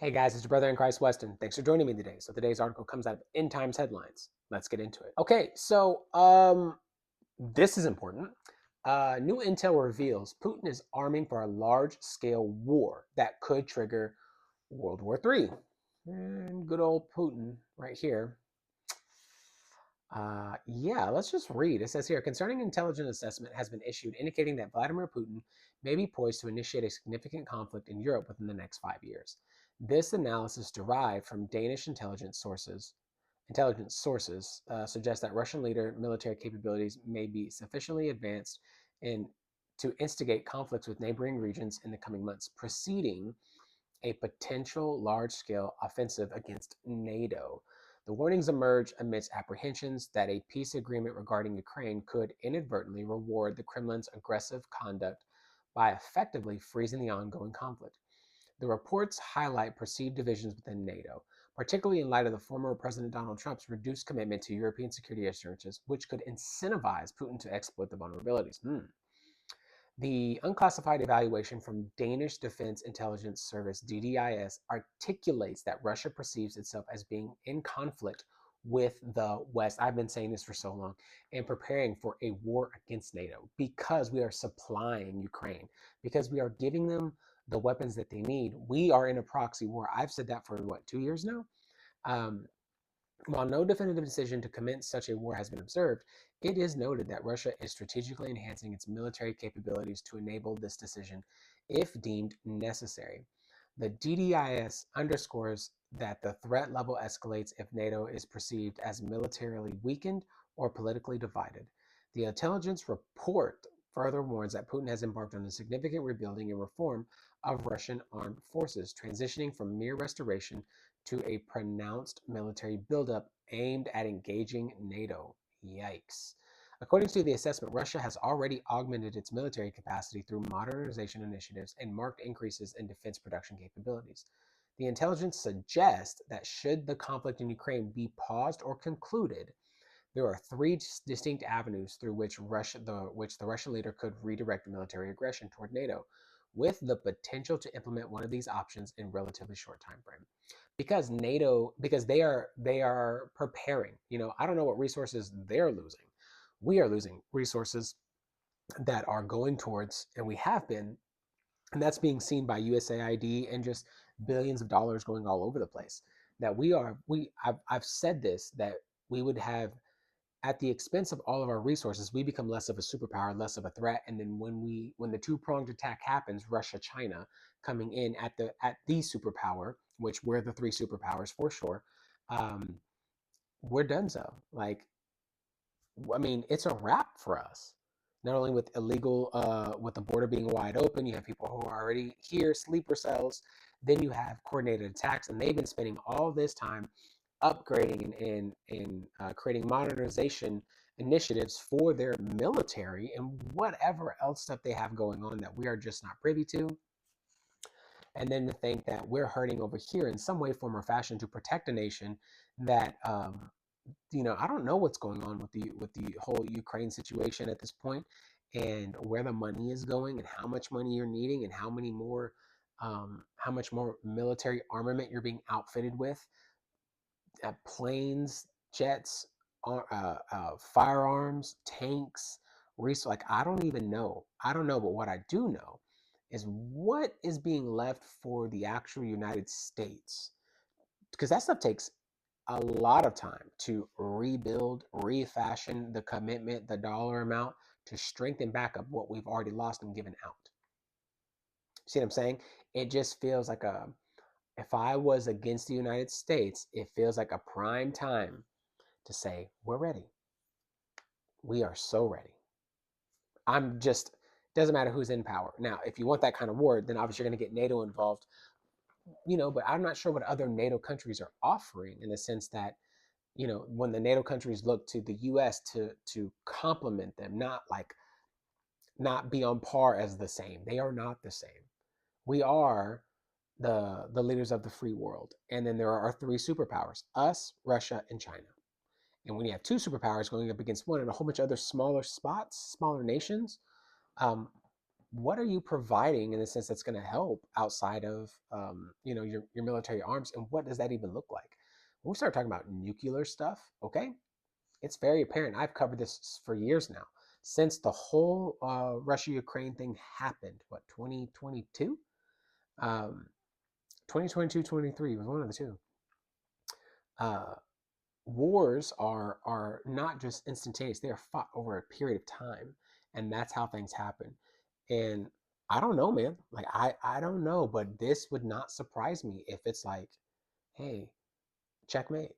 Hey guys, it's your brother in Christ, Weston. Thanks for joining me today. So today's article comes out of End Times headlines. Let's get into it. Okay, this is important. New intel reveals Putin is arming for a large-scale war that could trigger World War III. And good old Putin right here. Yeah, let's just read. It says here, concerning intelligence assessment has been issued indicating that Vladimir Putin may be poised to initiate a significant conflict in Europe within the next 5 years. This analysis derived from Danish intelligence sources suggests that Russian leader military capabilities may be sufficiently advanced in to instigate conflicts with neighboring regions in the coming months, preceding a potential large-scale offensive against NATO. The warnings emerge amidst apprehensions that a peace agreement regarding Ukraine could inadvertently reward the Kremlin's aggressive conduct by effectively freezing the ongoing conflict. The reports highlight perceived divisions within NATO, particularly in light of the former President Donald Trump's reduced commitment to European security assurances, which could incentivize Putin to exploit the vulnerabilities. The unclassified evaluation from Danish Defense Intelligence Service DDIS articulates that Russia perceives itself as being in conflict with the West. I've been saying this for so long, and preparing for a war against NATO because we are supplying Ukraine, because we are giving them the weapons that they need. We are in a proxy war. I've said that for what, 2 years now? Um, while no definitive decision to commence such a war has been observed, it is noted that Russia is strategically enhancing its military capabilities to enable this decision if deemed necessary. The DDIS underscores that the threat level escalates if NATO is perceived as militarily weakened or politically divided. The intelligence report further warns that Putin has embarked on a significant rebuilding and reform of Russian armed forces, transitioning from mere restoration to a pronounced military buildup aimed at engaging NATO. Yikes. According to the assessment, Russia has already augmented its military capacity through modernization initiatives and marked increases in defense production capabilities. The intelligence suggests that should the conflict in Ukraine be paused or concluded, there are three distinct avenues through which the Russian leader could redirect military aggression toward NATO, with the potential to implement one of these options in relatively short time frame. Because they are preparing. I don't know what resources they're losing. We are losing resources that are going towards, and we have been, and that's being seen by USAID and just billions of dollars going all over the place. That I've said this, that we would have, at the expense of all of our resources, we become less of a superpower, less of a threat. And then when the two-pronged attack happens, Russia, China coming in at the superpower, which we're the three superpowers for sure, um, we're done. So, like, I mean, it's a wrap for us. Not only with with the border being wide open, you have people who are already here, sleeper cells. Then you have coordinated attacks, and they've been spending all this time upgrading and creating modernization initiatives for their military and whatever else stuff they have going on that we are just not privy to. And then to think that we're hurting over here in some way, form, or fashion to protect a nation that I don't know what's going on with the whole Ukraine situation at this point, and where the money is going, and how much money you're needing, and how much more military armament you're being outfitted with, planes, jets, firearms, tanks, like I don't even know. I don't know, but what I do know is what is being left for the actual United States, because that stuff takes a lot of time to rebuild, refashion the commitment, the dollar amount to strengthen back up what we've already lost and given out. See what I'm saying? It just feels like if I was against the United States, it feels like a prime time to say, we're ready. We are so ready. Doesn't matter who's in power. Now, if you want that kind of war, then obviously you're going to get NATO involved, but I'm not sure what other NATO countries are offering, in the sense that, when the NATO countries look to the US to complement them, not be on par as the same. They are not the same. We are the leaders of the free world. And then there are our three superpowers: us, Russia, and China. And when you have two superpowers going up against one and a whole bunch of other smaller spots, smaller nations, um, what are you providing in the sense that's going to help outside of your military arms, and what does that even look like? When we start talking about nuclear stuff, okay, it's very apparent. I've covered this for years now, since the whole Russia-Ukraine thing happened. What, 2022? 2022, 23 was one of the two. Uh, Wars are not just instantaneous; they are fought over a period of time, and that's how things happen. And I don't know, man. Like I don't know, but this would not surprise me if it's like, hey, checkmate.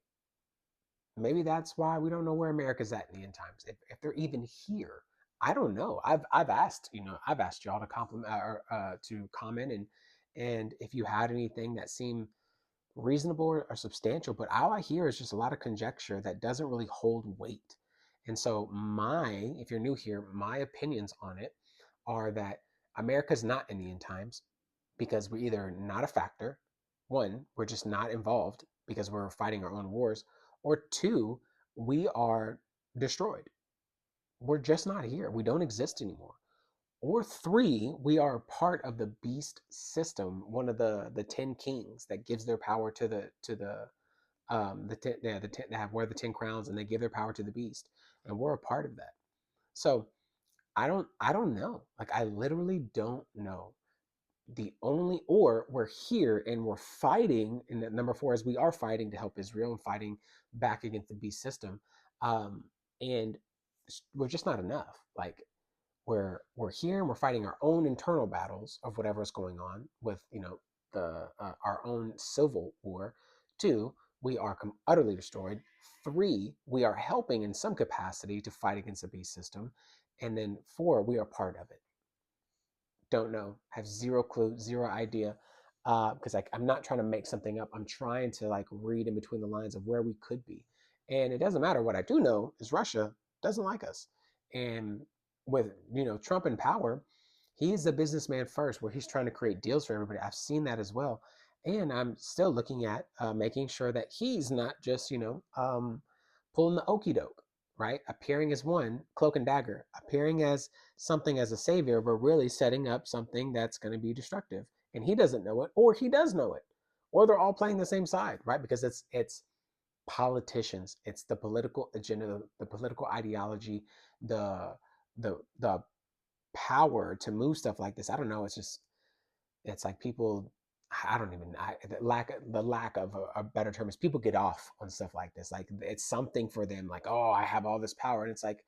Maybe that's why we don't know where America's at in the end times. If they're even here, I don't know. I've asked, I've asked y'all to compliment or to comment, and if you had anything that seemed reasonable or substantial, but all I hear is just a lot of conjecture that doesn't really hold weight. And so if you're new here, my opinions on it are that America's not in the end times because we're either not a factor, one, we're just not involved because we're fighting our own wars, or two, we are destroyed. We're just not here. We don't exist anymore. Or three, we are part of the beast system, one of the 10 kings that gives their power to the ten, they have wear the 10 crowns and they give their power to the beast, and we're a part of that. So I don't know. Like, I literally don't know. Or we're here and we're fighting, and number four is we are fighting to help Israel and fighting back against the beast system, um and we're just not enough. Like, we're here and we're fighting our own internal battles of whatever's going on with the our own civil war. Two, we are utterly destroyed. Three, we are helping in some capacity to fight against the beast system, and then four, we are part of it. Don't know, have zero clue, zero idea, because I'm not trying to make something up. I'm trying to like read in between the lines of where we could be. And it doesn't matter. What I do know is Russia doesn't like us. And with Trump in power, he's a businessman first, where he's trying to create deals for everybody. I've seen that as well. And I'm still looking at making sure that he's not just pulling the okey doke, right? Appearing as one cloak and dagger, appearing as something as a savior, but really setting up something that's going to be destructive. And he doesn't know it, or he does know it, or they're all playing the same side, right? Because it's politicians, it's the political agenda, the political ideology, the power to move stuff like this. I don't know. It's like people. I don't even. The lack of a better term is people get off on stuff like this. Like, it's something for them. Like, oh, I have all this power, and it's like,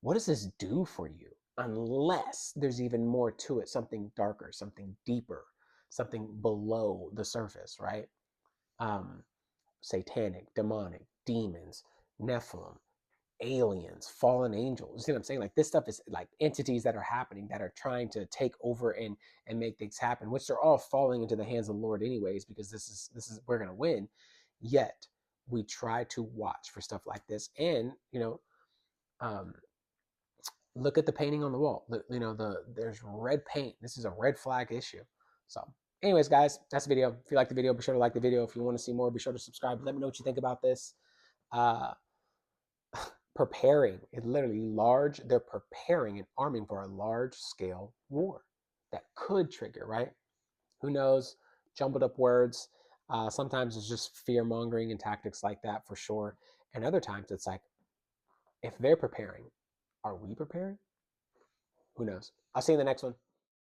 what does this do for you? Unless there's even more to it, something darker, something deeper, something below the surface, right? Um, Satanic, demonic, demons, Nephilim, aliens, fallen angels. You see what I'm saying? Like, this stuff is like entities that are happening, that are trying to take over and make things happen, which they're all falling into the hands of the Lord anyways, because this is we're gonna win. Yet we try to watch for stuff like this, and um, look at the painting on the wall. There's red paint. This is a red flag issue. So, anyways, guys, that's the video. If you like the video, be sure to like the video. If you want to see more, be sure to subscribe. Let me know what you think about this. Uh, Preparing, it literally large. They're preparing and arming for a large scale war that could trigger. Right? Who knows? Jumbled up words. Sometimes it's just fear mongering and tactics like that, for sure. And other times it's like, if they're preparing, are we preparing? Who knows? I'll see you in the next one.